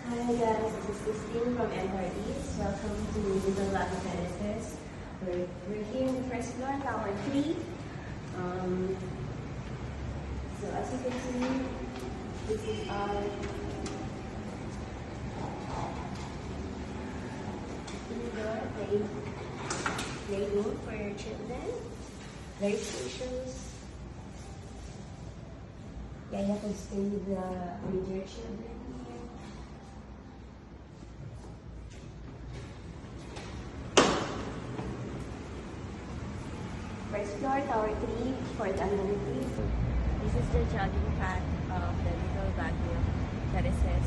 Hi guys, this is Christine from Empire East. Welcome to Little Lago Terraces. We're here in the first floor, Tower 3. So as you can see, this is our indoor playroom for your children. Very spacious. Yaya can stay with your children here. First floor, Tower 3 for the amenities. This is the jogging path of the Little Baguio Terraces